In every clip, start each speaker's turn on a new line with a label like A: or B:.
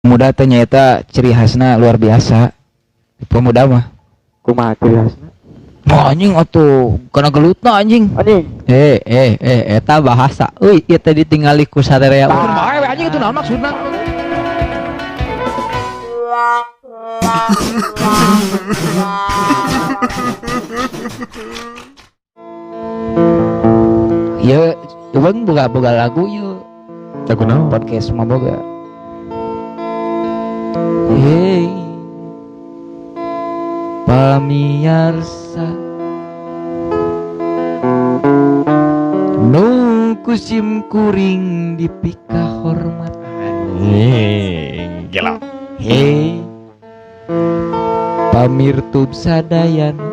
A: Pemuda ternyata ciri khasna luar biasa. Pemuda mah.
B: Kumaha ciri khasna?
A: Oh, anjing atuh kana gelutna anjing.
B: Anjing.
C: Eta bahasa. Euy, ieu teh ditingali ku saterea.
A: Mun bae anjing itu naon maksudna? Ya, bang boga lagu yuk.
D: Lagu naon?
A: Podcast mah boga. Hey, pamirsa, nu kusim kuring dipika hormat.
D: Gila.
A: Hey, pamirtub sadayana,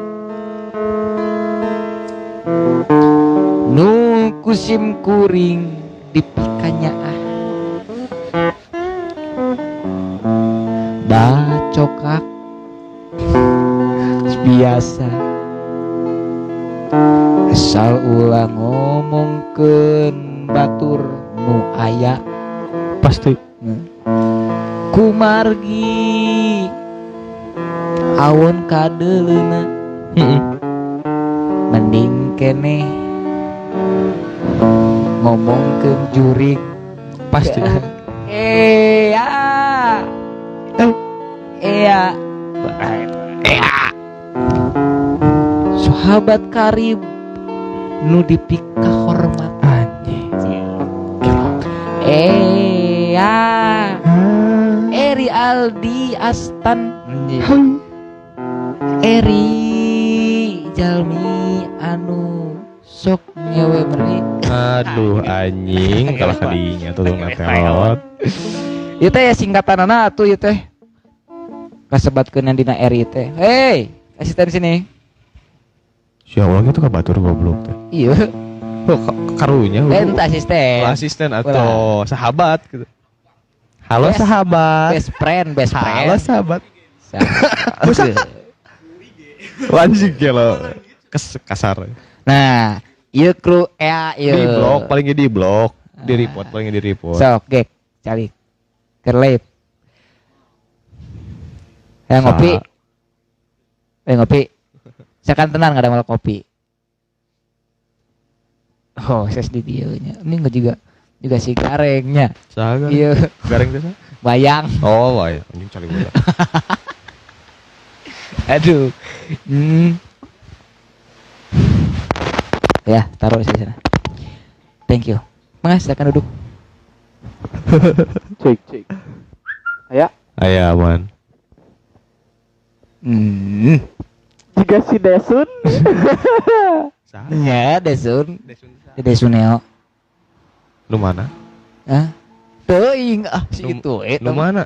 A: nu kusim kuring dipikanya bacokak biasa asal ulang ngomongkeun batur nu aya
D: Pasti.
A: kumargi awon kadeleuna mending keneh ngomongkeun jurig
D: Pasti.
A: Iya sahabat karib nu dipika hormat anjing Eri Aldi Astan Eri Jalmi anu sok nyewe meri.
D: Aduh anjing kalah kadinya tuh natelot.
A: Ieu teh singkatanana atuh ieu teh. Kasebatkeun dina Eri teh. Hei, asisten sini.
D: Si awalnya tuh kabatur goblok teh.
A: Iya.
D: Oh, karunya.
A: Ente asisten.
D: Asisten atau sahabat gitu. Halo sahabat.
A: Best friend.
D: Halo sahabat. Anjing gelo. Kasar.
A: Nah, ieu kru ieu.
D: Di blok palingnya di blok, di report palingnya di report.
A: Sok gek calik. Keur live. Ngopi. Ngopi. Sakan tenan ngadamel kopi. Oh, ses di dieu nya. Ini juga si garengnya.
D: Saha?
A: Iya.
D: Gareng teh.
A: Bayang.
D: Oh, wae anjing cari bola.
A: Aduh. Ya, taruh di sana. Thank you. Mas, silakan duduk.
B: Cek. Aya.
D: Aya aman.
B: Jika si Desun.
A: Ya, Desuneo.
D: Lu mana?
A: Hah? Teuing si
D: Lu-
A: itu
D: Lu mana?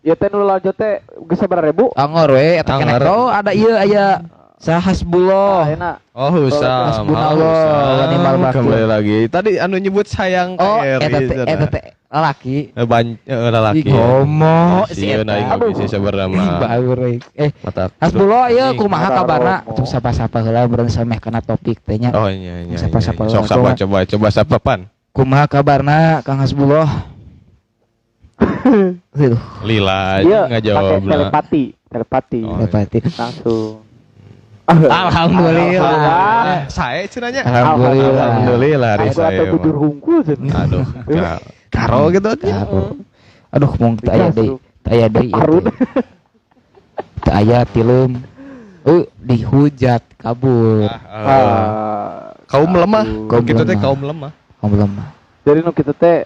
B: Ya teh nu lanjut teh geus sabaraha ribu?
A: Angor we eta keneh.
D: Angor.
A: Oh, ada ieu aya Sahasbullah.
B: Ayeuna
D: Oh, Husam.
A: Hasbunallah wa ni'mal wakil.
D: Kembali lagi. Tadi anu nyebut sayang
A: Oh,
D: KRI
A: eta teh laki.
D: laki.
A: Gomo si
D: Sieun
A: eta.
D: aing bisa sabarna mah.
A: Baur we.
D: Mata.
A: Hasbullah ieu kumaha
B: Ada
A: kabarna?
B: romo.
A: Tuh sapa-sapa heula beurang sameh kana topik teh nya.
D: Oh iya.
A: Sapa-sapa
D: Sok coba sapa pan.
A: Kumaha kabarna Kang Hasbullah?
D: Lila
B: Iya,
D: ngajawab
B: pakai telepati.
D: Oh,
A: Dapati.
B: Langsung.
A: Alhamdulillah.
D: Saya cenanya.
A: Alhamdulillah.
D: Hari
B: Aku
D: saya.
B: atuh bujur hungkul cenah.
D: Aduh. Karo gitu aja.
A: Karo. Aduh mung teu aya deui. Teu aya deui.
B: Harun.
A: Teu aya tilem. Dihujat kabur.
D: Kaum lemah.
A: Kaum
D: Gitu teh
A: lemah.
D: kaum lemah.
A: Kamu lemah.
B: Jadi nu kitu teh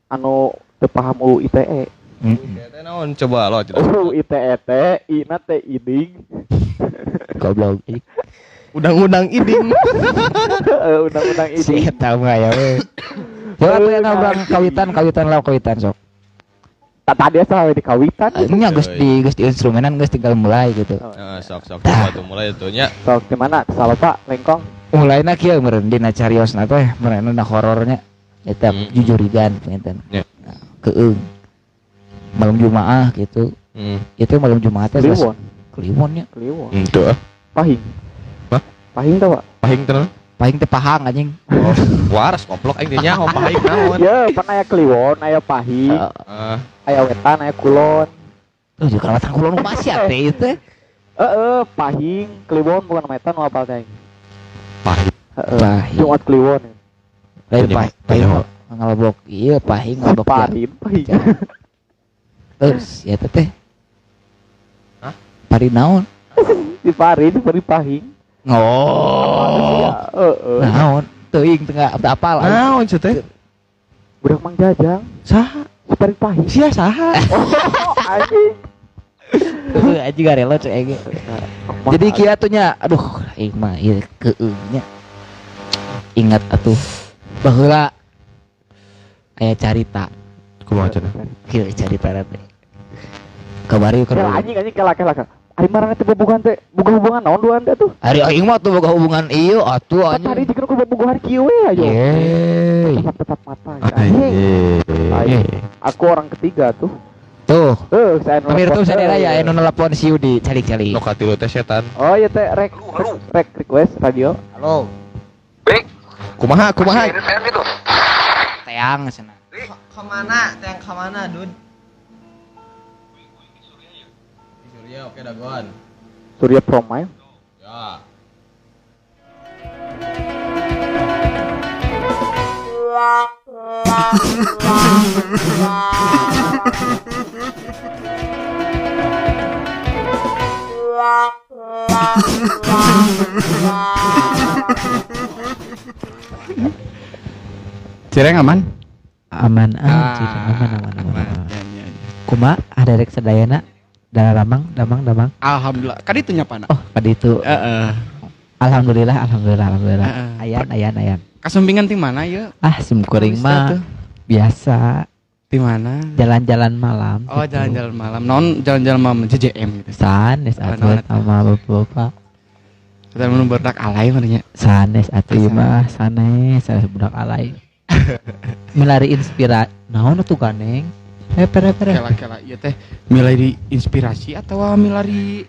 B: anu teu paham UU ITE.
D: Teh naon coba lo.
B: UU ITE teh ina teh iding.
A: Goblok.
D: Undang-undang iding.
B: Undang-undang
A: Si
B: iding.
A: eta mah ya we. Coba atuh eta urang kawitan sok.
B: Tadi asa we di kawitan.
A: Nya geus di instrumenan geus tinggal mulai gitu.
D: Sok coba tuh mulai tuh nya.
B: Sok di mana? Salopa lengkong.
A: Mulainya kieu meureun dina cariosna teh meureun na horornya eta jujurigan panten.
D: Ya.
A: Keung. Malam Jumaah gitu. Itu malam Jumaah teh Kliwon nya.
B: Kliwon.
D: Itu
B: Pahing.
D: Hah?
B: Pahing tau pak?
D: pahing tenan.
A: Paling teh pahang anjing.
D: Oh, waras goblok aing teh nyaho pahing naon.
B: Ya, pan aya Kliwon, aya Pahing, aya wetan aya kulon.
A: Tuh juga kalawatan kulon masih ate itu.
B: Pahing, Kliwon bukan nama eta nu apal teh.
D: Pahit.
A: Pahing.
B: Jumat Kliwon.
A: Lain
D: Jadi,
A: pahing
D: jadi,
A: ngalobok. Iya pahing ngalobok.
B: Pahing.
A: Terus ya teh. Hah? Pari naon?
B: Di Farid, di Pahing.
A: Oh. Naon? Teuing tengah apal.
D: Naon cenah teh?
B: Budak Mang Jajang,
D: Saha?
B: si Farid Pahing.
D: Sia saha?
B: Anjing.
A: Tuh anjing garelo cek ege. Jadi kieu atuh nya, aduh aing mah ieu keueungnya. Ingat atuh baheula aya carita.
D: Kumaha cenah?
A: Kieu carita teh. Kabari
B: Kela anjing kela. Ari marana teh bobogohan teh, boga hubungan naon duaan teh tuh.
A: Ari aing mah tuh boga hubungan ieu atuh
B: Tadi
A: anjing.
B: dikeun ku bobogohan kieu we ayo.
A: Yeay.
B: Tetap mata. Anjing. Aku orang ketiga tuh.
A: Tuh.
B: Saya
A: Pemirsa tuh sadera ya anu nelpon si Yudi calik-calik.
D: Nu katilu teh setan.
B: Oh iya teh rek request radio.
A: Halo.
D: Kumaha?
A: Teang cenah.
C: Kemana? Yang kemana, Dud? Surya, oke Dagon.
B: Surya Promai.
C: Ya.
D: Cireng aman?
C: Aman aman. Kuma ada rek sadayana damang.
E: Alhamdulillah. Kan itu nyapana.
C: Oh, kadi itu. Alhamdulillah. Ayan.
E: Kasumbingan ti mana ya?
C: Ah, simkuring
E: Bisa
C: mah
E: tuh.
C: biasa
E: Di mana?
C: jalan-jalan malam.
E: Oh,
C: gitu.
E: jalan-jalan malam. Non jalan-jalan malam JJM gitu.
C: Sanes atuh
E: naon eta?
C: sama bapak.
E: Kita mun berdak alay mah nya.
C: Sanes atuh
E: Sanes.
C: mah sanes budak alay. Melari inspirasi. Naon atuh ganeng? Reper.
E: Kela ieu teh milari inspirasi atau milari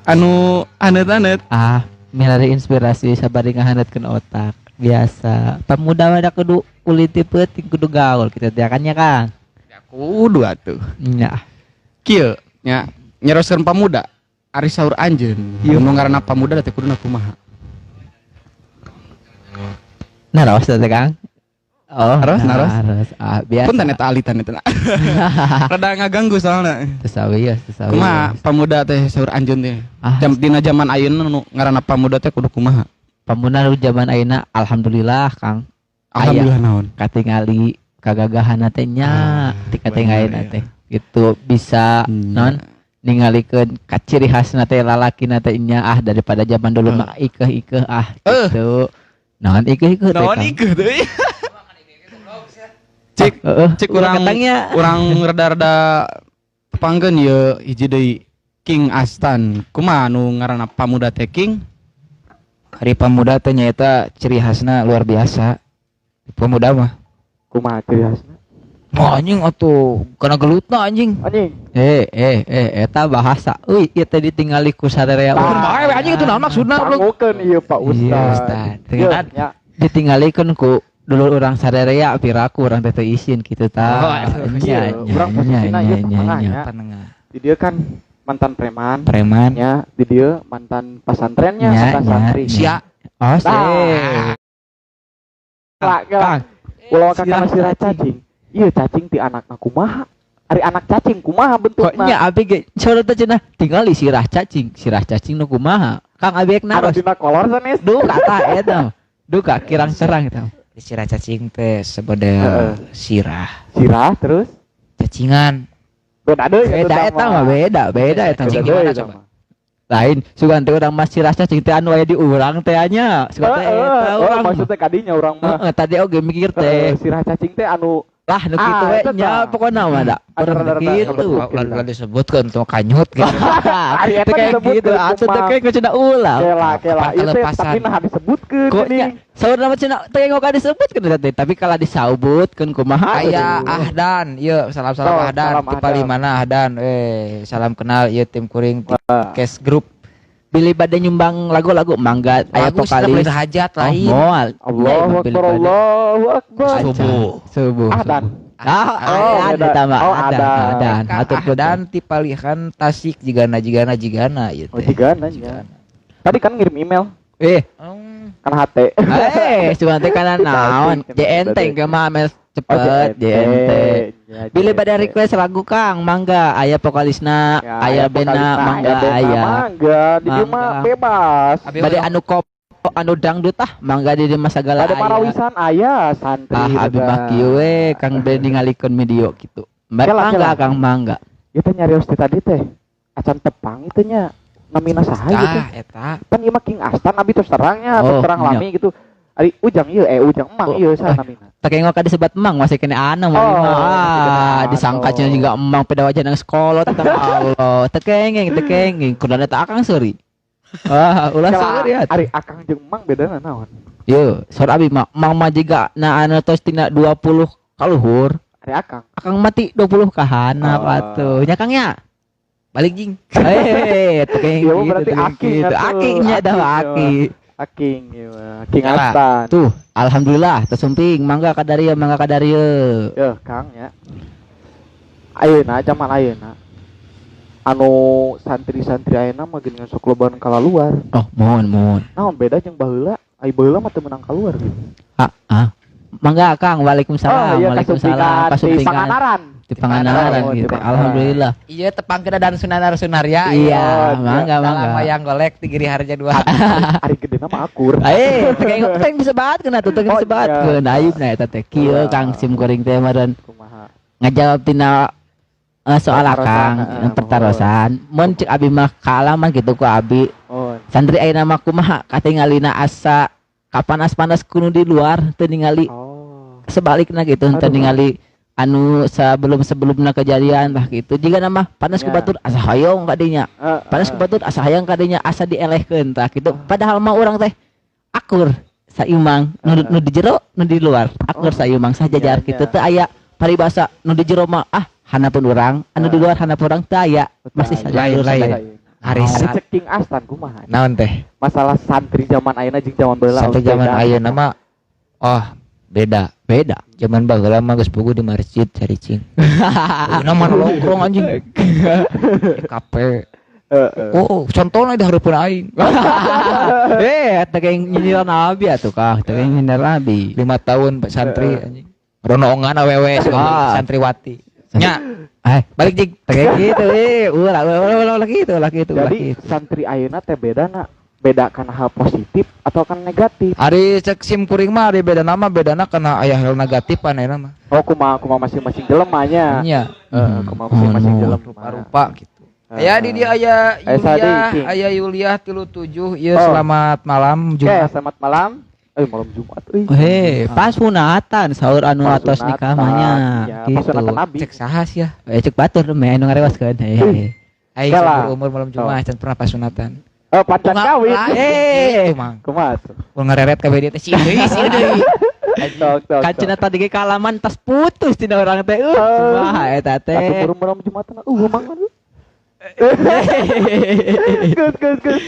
E: anu anet-anet.
C: Ah, melari inspirasi sabari ngahandetkeun otak. Biasa. Pemuda mah kudu kuliti peuting kudu gaul kitu teh kan ya Kang.
E: Ya kudu atuh.
C: Nya.
E: Kieu nya nyeroskeun pamuda ari saur anjeun.
C: Ieu.
E: Nu ngaranna pamuda teh kuduna kumaha?
C: Naros teh Kang. Oh,
E: Naros.
C: Ah, biasa.
E: Punten eta alitan eta. Rada ngaganggu soalna.
C: Tesawi.
E: Kumaha pamuda teh saur anjeun teh.
C: Ah,
E: Dina zaman ayeuna nu ngaranna pamuda teh kudu kumaha?
C: pemuda nu zaman ayeuna alhamdulillah Kang.
E: Alhamdulillah naon.
C: Katingali kagagahanna teh nya ti katingalina
E: bener ya.
C: teh. Gitu bisa non ningalikeun ciri khasna teh lalakina teh nya daripada zaman dulu mah ikeuh gitu. Naon ikeuh teh.
E: Naon
C: Kang?
E: ikeuh teh? Cik cik urang
C: katanya.
E: urang rada-rada panggeun ye hiji deui King Astan. Kumaha nu ngaranna pamuda teh King?
A: Hari pemuda teh nyaeta ciri khasna luar biasa. Pemuda mah.
B: Kumaha ciri khasna?
A: Oh, anjing atuh kana gelutna anjing.
B: Anjing.
C: Eta bahasa. Euy, ieu teh ditingali ku sadaya
A: Mun
C: urang.
A: bae anjing itu naon maksudna lu?
B: Pangukeun ieu Pak
C: Iya,
B: Ustaz.
C: Ustaz.
B: Ieu
C: Dengan
B: nya
C: ditinggalikeun ku dulu urang sadaya piraku urang teh teu izin kitu
A: Oh,
C: tah.
A: aduh,
B: iya, urang posisina ieu tengahnya.
A: Panengah.
B: Di dia kan mantan preman.
A: Preman.
B: Ya, di dia mantan pesantrennya
C: Nya,
B: mantan
C: nya,
B: santri.
C: nya.
A: Sia.
C: Oh, sih.
B: Kela. Ulah kakana sirah cacing. Ieu cacing ti anakna kumaha? Ari anak cacing kumaha
C: Kok
B: bentukna?
C: nya abi ge saudara teh cenah tinggali sirah cacing nu kumaha? Kang abi ek
B: Ada
C: naros.
B: dina kolor sanes.
C: Duh kata eta. Duh ka kirang serang eta.
A: Sirah cacing teh sebodel sirah.
B: Sirah terus
A: Cacingan.
B: beda deui
C: Beda eta mah beda eta.
A: Cacing
B: Beda
A: gimana
B: deui
A: coba?
B: sama.
C: Lain sugan teh urang mas sirah cacing teh anu aya di urang teh nya. Sugan teh eta urang.
B: Maksudnya kadinya urang mah
C: Tadi oge mikir teh.
B: sirah cacing teh anu
C: Lah nu kitu we
B: eta
C: nya
B: tah.
C: pokona mah da.
B: Ada
C: Urang
B: rada-rada
C: kitu.
A: Lalu disebutkan tuh kanyut gitu.
B: Ari eta
C: Teu kayak
B: disebutkeun
C: gitu. Atuh teh
B: kumaha.
C: kayak cenah ulah.
B: Kela
A: Kapan
B: ieu teh
A: kelepasan?
B: tapi nah disebutkeun
C: Kok
B: geuning.
C: nya saur nama cenah tengok ka disebutkeun teh tapi kala disaubutkeun kumaha
A: Aya Ahdan, ieu salam-salam
B: Oh,
A: Ahdan.
B: salam
A: Di
B: Ahdan.
A: Palimana Ahdan. Salam kenal ieu tim kuring ti Case Group.
C: Billy bade nyumbang lagu-lagu mangga aya
A: Lagu sudah
C: vokalis
A: hajat
C: oh,
A: lain.
C: moal
B: Allahu akbar Allahu akbar.
C: subuh
B: Ahdan
C: ada
B: beda.
C: tambah
B: Oh,
C: ada.
A: Kan
C: Atur
A: dan tipalihan Tasik jigana gitu.
B: Oh, jigana nya. Tadi kan ngirim email kan HT.
C: Cuma teh kana naon JNT ke mah mes cepet JNT. Bila pada request lagu Kang, mangga aya vokalisna, aya bandna, mangga aya.
B: Mangga, di dieu mah bebas.
C: Bade anu kop anu dangdut mangga di dieu mah sagala
B: Ada
C: aya.
B: marawisan aya santri.
C: Abi mah kieu we Kang bade ningalikeun video kitu.
B: Kela.
C: Mangga Kang mangga.
B: Ieu teh nyarios teh tadi teh. Acan tepang itu nya namina saha gitu.
A: Eta.
B: Kan ieu mah King Astan abi terus terangnya, terus terang
C: iya.
B: lami gitu. Ari ujang ieu ujang emang ieu saha namina.
C: Tak engok ka disebat emang masih kena anang disangkanya juga emang pada wajah nang sekolah tentang Allah tekengeng kudana tak akang seuri ulah seuri ya
B: Ari akang jeung emang bedana naon?
C: yo sor abi emang mah jiga na anu tos tina 20 kaluhur
B: Ari akang
C: mati 20 kahana patuh nya Kang ya balik jing tekengeng
B: ya berarti
C: akingnya dah aki
B: Aking ieu mah King Astan.
C: tuh alhamdulillah tersumping mangga kadarieu
B: Yeuh Kang ya. Ayeuna zaman ayeuna anu santri-santri ayeuna mah geuningan sok lobaan kalaluar.
C: oh mohon
B: Naon beda jeung baheula? Ai baheula mah teu meunang kaluar gitu.
C: Mangga Kang, waalaikumsalam.
B: Iya,
C: Waalaikumsalam.
B: di Panganaran.
C: Di Panganaran
B: Oh, di
C: gitu.
B: Panganaran.
C: Alhamdulillah.
A: Iya tepang kena dan sunaria.
C: Iya,
B: Oh,
C: mangga
A: Dalam
C: mangga.
A: wayang golek tigiri harja 2.
B: Ari gedena mah akur.
C: Teng bisa banget kena tuh, teng bisa banget keun ayeuna eta teh. Kieu Kang sim goreng teh meureun
B: Kumaha?
C: ngajawab tina soal akang pertarosan. Mun cek abi mah kaalaman gitu ku abi.
B: Oh,
C: Santri ayeuna mah kumaha katingalina asa kapanas-panas kuno di luar teu ningali sebaliknya gitu teu ningali anu sebelumna kejadian lah gitu jika nama panas ke batur asa hayong kadinya panas ke batur asa hayang kadinya asa dielehkeun tah gitu padahal mah urang teh akur saimang nu di jero nu di luar akur saimang sajajar gitu teu aya paribasa nu di jero mah hanapeun urang anu di luar hanapeun urang teu aya masih sajajar
A: lain. Hari
B: King Astan kumaha?
A: naon teh?
B: Masalah santri zaman ayeuna jeung zaman baheula.
A: Sampai zaman ayeuna mah beda. Zaman baheula mah geus pugu di masjid caricing. Ayeuna mah nongkrong anjing. Kape. Contohna di hareupeun aing.
C: teh kayak nyindir nabi atuh Kang teh kayak nyindir nabi
A: 5 tahun santri anjing. Ronoongan awewe santriwati. Nya, balik jig.
C: kayak gitu ulah gitu
B: Jadi santri ayeuna teh bedana beda kana hal positif atau kan negatif.
A: Ari cek sim kuring mah ari bedana kana aya hal negatif aneuna mah.
B: Oh kumaha masing-masing jelemanya.
A: Nya,
B: Kumaha masing-masing jelema.
A: rupa-rupa gitu. Aya di dia aya Yuliah 37 ieu selamat malam Jumat.
B: Selamat malam. Malam Jumat
C: pas sunatan sahur anu atos nikah mah nya gitu
A: Cek saha sih ya?
C: cek batur me anu ngarewaskeun
A: Aing umur malam Jumat can pernah pasunatan.
B: Pacan kawin.
A: Kumaha
B: tuh?
A: Mun ngareret ka dia teh sieun deui.
C: Kancina tadi ge kalaman tas putus tina urang teh kumaha eta teh
B: Atuh malam Jumat mang mah. Gus.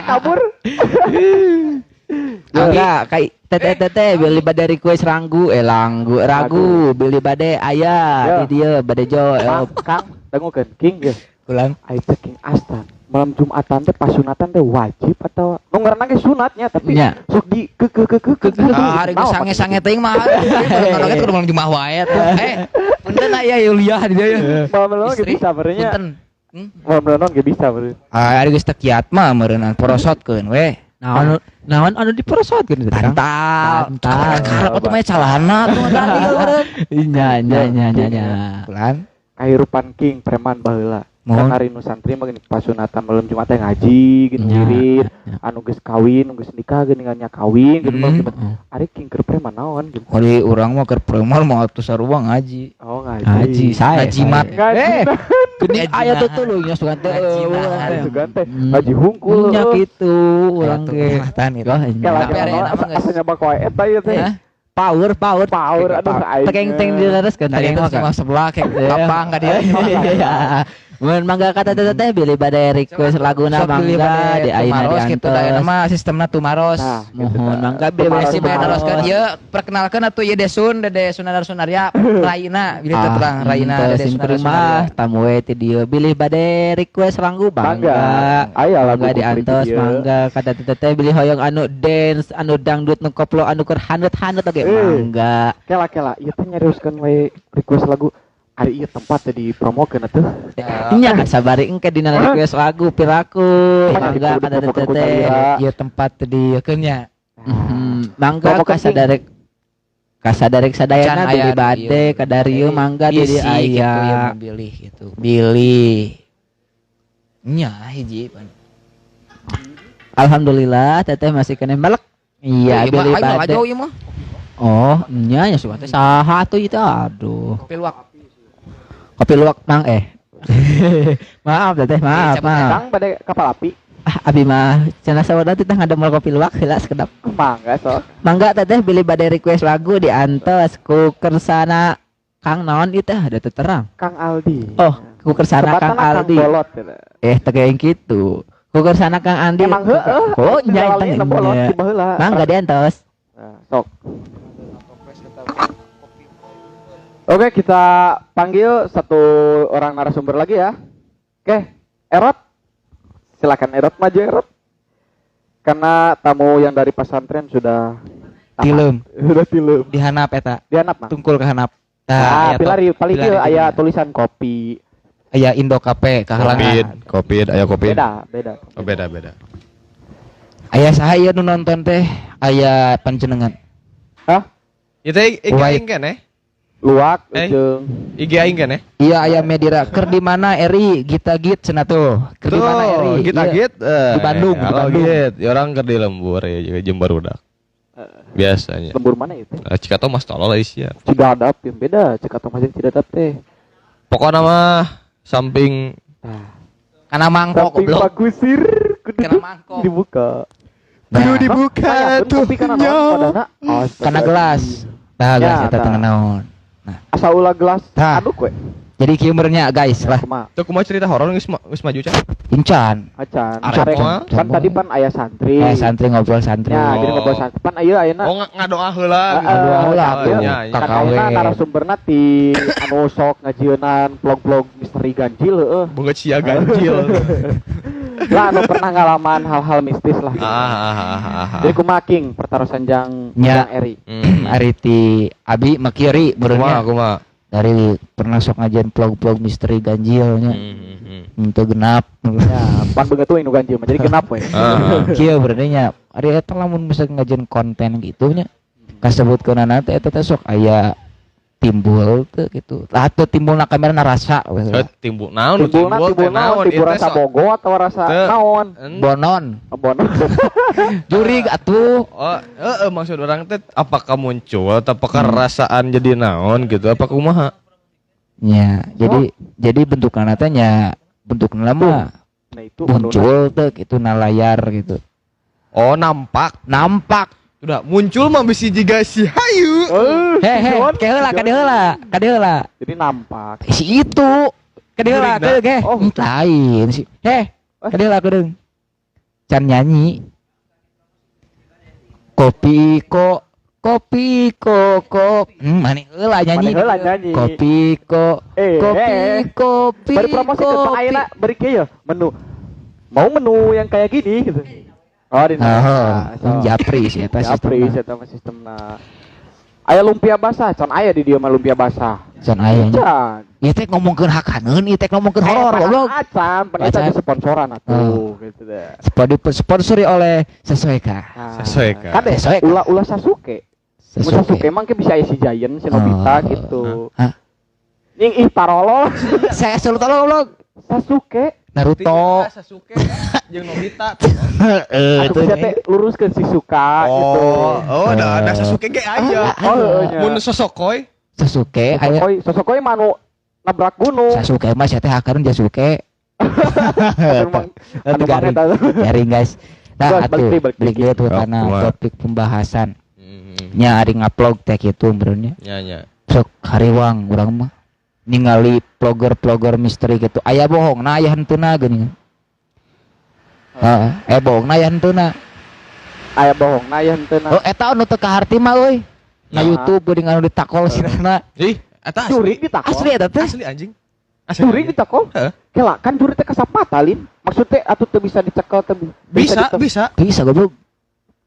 B: Kabur.
C: enggak kayak teteh beli bade request ragu beli bade aya di dieu bade jo
B: Kang dengokeun King ge.
A: Ulang.
B: Ai teh King Astan. Malam Jumatan teh pasunatan teh wajib atau nu ngaranna ge sunatnya tapi sok di ke
A: hari geus sange-sange teuing mah. Orang kudu malam Jumat wae tuh. Punten aya Yuliah di dieu.
B: Malam ge bisa berenya.
A: Punten.
B: Malam ge bisa beureun.
A: Ari geus teu kiat mah meureun porosotkeun we.
C: Naon anu diporosotkeun
A: Bantal. Karep atuh mah calana tuh tadi meureun.
C: Nya.
A: Bulan.
B: Kahirupan King preman baheula.
A: Mohon.
B: Kan hari nu santri mah geuning pasunatan malam Jumat teh ngaji geuning wirid. Anu geus kawin, anu geus nikah geuningannya kawin gitu malam Jumat. Ari King keur preman naon gitu.
A: Ari urang mah keur preman mau atuh sarua ngaji.
B: Oh ngaji.
A: Ngaji mat.
C: Geuning aya tutulungnya sugan teh.
B: Sugan teh ngaji hungkul.
C: Nya kitu urang ge.
B: Tapi asanya bak wae eta ieu teh.
C: Power
B: Aduh aing.
C: Tekeng dilereskeun
A: Tadi itu cuma sebelah kayak lapang ka dia.
C: Mun mangga kata teh bilih bade request laguna
A: Sok pilih
C: mangga
A: bade
C: di ayeuna
A: tumaros
C: diantos.
A: gitu da nama sistemna tumaros.
B: Nah,
C: Mohon mangga bilih
B: Tumaros,
C: bade
A: Si meneroskeun ieu perkenalkeun atuh ieu Desun, Dede Sunaria Raina, bilih teu terang Raina Dede Sunaria.
C: mah tamu we ti dieu bilih bade request langgu bangga.
B: Aya lagu
C: Mangga diantos mangga kata teh bilih hoyong anu dance anu dangdut nu koplo anu keur hanut-hanut oge mangga.
B: Kela ieu teh nyarioskeun we request lagu. Ari ieu tempat teh dipromokeun atuh.
C: Nya sabari engke dina request lagu piraku mangga kata teh.
A: Ieu tempat di keun nya.
C: Mangga kasadarek sadayana
A: Can aya
C: bilih bade
A: ieu.
C: kadarieu mangga di
A: Isi gitu ya
C: aya.
A: pilih gitu. Bilih. Nya hiji pan.
C: Alhamdulillah teteh masih kena melek. Iya bilih bade.
A: Ayo ieu mah.
C: Oh, nya nya suka teh saha tuh itu aduh.
A: Pilwak.
C: Kopi luwak mang maaf teteh maaf.
B: Kang bade kapal api.
C: Abi mah cenah sawadna teh ngademel kopi luwak heula sekedap.
B: Mangga sok.
C: Mangga teteh bilih bade request lagu diantos ku kersana Kang naon ieu teh ada teu terang.
B: Kang Aldi.
C: Oh, ku kersana Kang
B: Sebatana
C: Aldi.
B: Bolot gitu.
C: Teu yang kitu. Ku kersana Kang Andi.
B: Emang heueuh.
C: Oh, nya
B: Jalani
C: eta
B: Bolot
C: nya.
B: di baheula.
C: Mangga diantos.
B: Nah, sok. Oke, kita panggil satu orang narasumber lagi ya. Oke, Erot. Silakan Erot, maju Erot. Karena tamu yang dari pesantren sudah
A: Tilem.
B: Sudah tilem.
A: Dihanap eta.
B: Dihanap mah.
A: Tungkul ke hanap.
B: Nah, pilari paling
A: pilari
B: ieu aya
A: pilari.
B: tulisan kopi.
A: Aya Indo Cafe kahalangan.
D: Kopit, aya kopit.
B: Beda.
D: Oh, beda.
A: Aya saha ieu nu nonton teh? Aya panjenengan.
B: Hah?
D: Itu IG
A: White.
D: aing kan
B: Luak
D: Eh.
B: jeung
D: IG aing kan
A: Iya aya Medira. Keur di mana Eri? Gita Git cenah tuh. Keur di mana Eri?
D: Kita
A: Iya.
D: git.
A: Di Bandung, di
D: Kalau
A: Bandung.
D: git, ya orang keur di lembur ya juga jembar udah. Biasanya.
B: lembur mana itu?
D: Cika tau mas tolol lah isi ya.
B: Cidadap yang beda, cek atau masih Cidadap teh.
D: Pokoknya mah samping
A: Kana mangkok
B: Samping
A: goblok.
B: Pak Kusir, kudu
A: Kena mangkok.
B: dibuka.
A: Nah,
B: Dibuka tuh kana naon padana?
A: kana gelas. Tah gelas eta teu naon.
B: Asa ulah gelas
A: Tah.
B: aduk we.
A: Jadi kieu beurnya guys lah.
B: Kumaha?
D: tuh kumaha cerita horor geus maju can.
A: Incan.
B: Acan.
D: Arek
B: Arek
D: moal.
B: kan tadi pan aya santri.
A: Santri ngobrol santri.
B: Ya, jadi
D: Oh.
B: ngobrol santri. Pan aya ayeuna.
D: Oh ngadoa heula.
A: Ngadoa heula,
D: Oh,
A: tuh.
D: nya, nya.
A: Kakak.
B: Kan ayeuna
A: KKW.
B: narasumberna ti anu sok ngajieunnan vlog-vlog misteri ganjil heueuh.
D: Bunga cia ganjil.
B: Lah anu pernah ngalaman hal-hal mistis lah. Jadi kumaha King pertarusan jang
A: Nya.
B: Eri.
A: Ari ti Abi Makiri
D: Kumaha
A: beurnya.
D: kumaha.
A: Dari pernah sok ngajian vlog-vlog misteri ganjilnya. Untuk genap.
B: Ya, pan beungeut tuh anu ganjil mah jadi genap we.
A: Kieu beurnya ari eta lamun bisa ngajian konten gitu nya. Kasebutkeunana teh eta teh sok aya timbul teh gitu. Lah teu timbulna kamera rasa we.
D: Timbul naon
B: Timbulna timbul rasa bogo atau rasa
D: Teu.
B: naon?
A: Bonon.
B: Bono.
A: Jurig atuh.
D: Oh, maksud orang teh apakah muncul atau apakah rasaan jadi naon gitu apa kumaha?
A: Ya, jadi bentukna teh nya bentukna mah
B: Nah itu
A: muncul teh gitu na layar gitu.
D: Oh, nampak. Udah muncul mah bisi jiga si hayu.
A: Hehe, kadeula.
B: Jadi nampak.
A: Si itu kadeula
D: Jurigna.
A: ge.
B: Oh.
A: Lain si. Kadeula kudeung. Can nyanyi. Kopi ko. Mani heula nyanyi.
B: Mani heula nyanyi.
A: Kopi kopi.
B: Bari promosi ke ayeuna beri kieu ya, menu. Mau menu yang kayak gini gitu. Oh, di
A: Japri sih eta
B: Japri
A: sistemna.
B: eta mah sistemna. Aya lumpia basah, can aya di dieu mah lumpia basah.
A: Can aya nya.
B: Can.
A: Ieu teh ngomongkeun hakaneun, ieu teh ngomongkeun horor goblok.
B: Acan, penita
A: Acan.
B: di sponsoran atuh gitu deh.
A: Sponsori oleh Sesueka.
B: Nah,
D: Sesuai, Kak.
B: Kan deh,
A: Sesuai, Kak.
B: ulah Sasuke. Sasuke emang ke bisa aya si Giant, si Nobita gitu.
A: Hah?
B: Ning ih parolol
A: Saya suruh tolong goblok.
B: Sasuke.
A: Naruto.
D: Sasuke jeung Nobita.
B: Aku bisa teh luruskeun si Suka gitu.
D: Ada Sasuke ge aya.
B: Oh, nya.
D: Mun Sosokoi
A: Sasuke aya
B: Sosokoi manu nabrak gunung.
A: Sasuke mah saya teh hakeun Jasuke.
B: Anu
A: garing.
B: eta.
A: Garing guys. Nah,
B: Balik
A: atuh
B: balik
A: balik deui tuh
D: Oh,
A: kana
D: kumaha.
A: topik pembahasan. Nya ari ngupload teh kitu benernya.
D: nya.
A: Sok hariwang urang mah ningali vlogger misteri gitu. Aya bohong nah aya henteu geuning. Heeh, bohong nah aya henteu
B: Aya bohong nah ya henteu
A: Oh, eta anu teu kaharti mah euy. Na
D: Nah.
A: YouTube geuning anu ditakol sinana.
D: Ih, eta
B: Juri ditakol.
A: Asli eta teh.
D: Asli anjing. Asli
B: Juri
D: anjing.
B: ditakol.
D: Heeh.
B: Kela kan juri teh kasapata lin. Maksudnya atuh teu bisa dicekel teu
D: Bisa,
B: dicekel.
D: bisa.
A: Bisa goblok.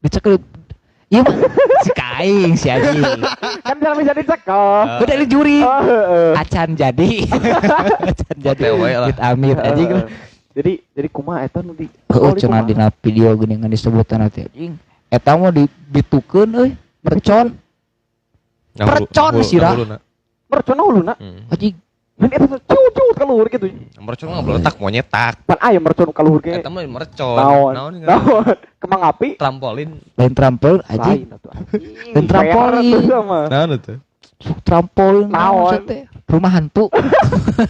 A: Dicekel. Iya mah si kaing si anjing.
B: Kan tidak bisa dicekel.
A: Udah di juri.
B: Oh, heeh.
A: Acan jadi. Acan jadi.
D: OTW lah.
A: Amit anjing.
B: Jadi kumaha eta nu di
A: Heuh cenah dina video geuning ngan disebutan teh anjing. Eta mah dibitukeun euy. Mercon. Percon sirah.
B: mercon huluna.
A: Anjing.
B: Dan eta cucu kaluhur gitu.
D: Mercon mah beletak monyet tak.
B: Pan aya mercon kaluhur ge.
D: Eta mah mercon.
B: Naon? Naon? Kemang api?
D: Trampolin.
A: Lain trampol anjing.
B: Lain atuh.
A: Dan trampolin.
D: Naon itu?
A: Trampol
B: Naon?
A: teh. Rumah hantu.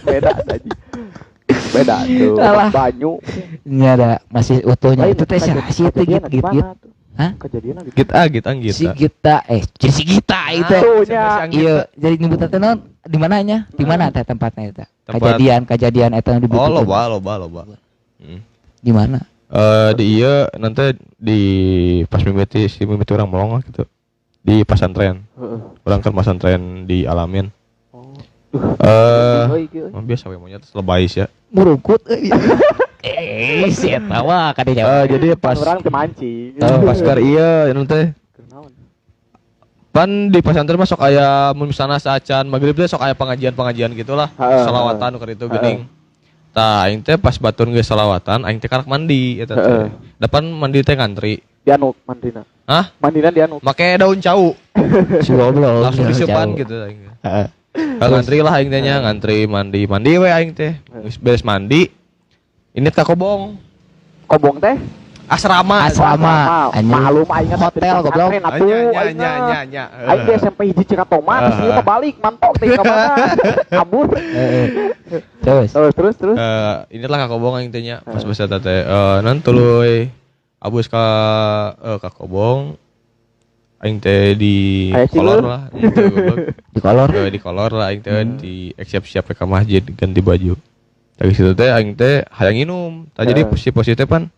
B: Beda saja. Beda tuh.
A: Alah.
B: Banyu.
A: Ini ada masih utuhnya. Itu teh rahasia teh
B: Kejadian
A: gitu.
B: gimana tuh?
A: Hah?
B: Kejadian gitu.
A: Si Gita jadi si Gita itu.
B: Tuhnya.
A: Iya, jadi nyebut teh naon? Di mananya? Di mana teh tempatnya eta?
D: Tempat-
A: Kejadian eta nu
D: Oh,
A: dibutuhkeun.
D: loba.
A: Di mana?
D: Di iya nanti di pas mimiti si mimiti orang melongok gitu. Di pesantren.
B: Heeh.
D: Orang kan pesantren di Alamin.
B: Oh.
D: Biasa we monyet lebay sih ya.
A: Murungkut si eta mah kadenya.
D: Jadi pas
B: Orang teu mancing.
D: pas keur iya nanti
B: Kenaon?
D: pan di pesantren mah sok aya mun misalna saacan magrib teh sok aya pengajian gitulah.
B: Heeh.
D: Salawatan keur itu geuning. Tah aing teh pas batur geus salawatan aing teh karek mandi eta teh. Depan mandi teh ngantri.
B: Dianu mandina.
D: Hah?
B: Mandina dianu.
D: Make daun cau.
A: Si goblok.
D: Langsung disiupan gitu aing. Ngantri lah aing teh nya, ngantri mandi we aing teh. Geus beres mandi. Ini ka kobong.
B: Kobong teh
A: Asrama anjing.
B: malum aing
A: Hotel, goblok.
D: Nya.
B: Aing ge SMP hiji Cikatoma terus ieu teh balik mantok teh ka mana. Kabur.
A: Terus
B: Terus.
D: Inilah ka kobong aing teh nya. Pas basa teh nan tuluy abus ka kobong. Aing teh di
B: Aya
D: kolor
B: cileur.
D: lah. Gitu, goblok.
A: di kolor.
D: Di kolor lah aing teh di siap-siap ke masjid ganti baju. Dari situ teh aing teh hayang minum. Tah jadi posisi teh pan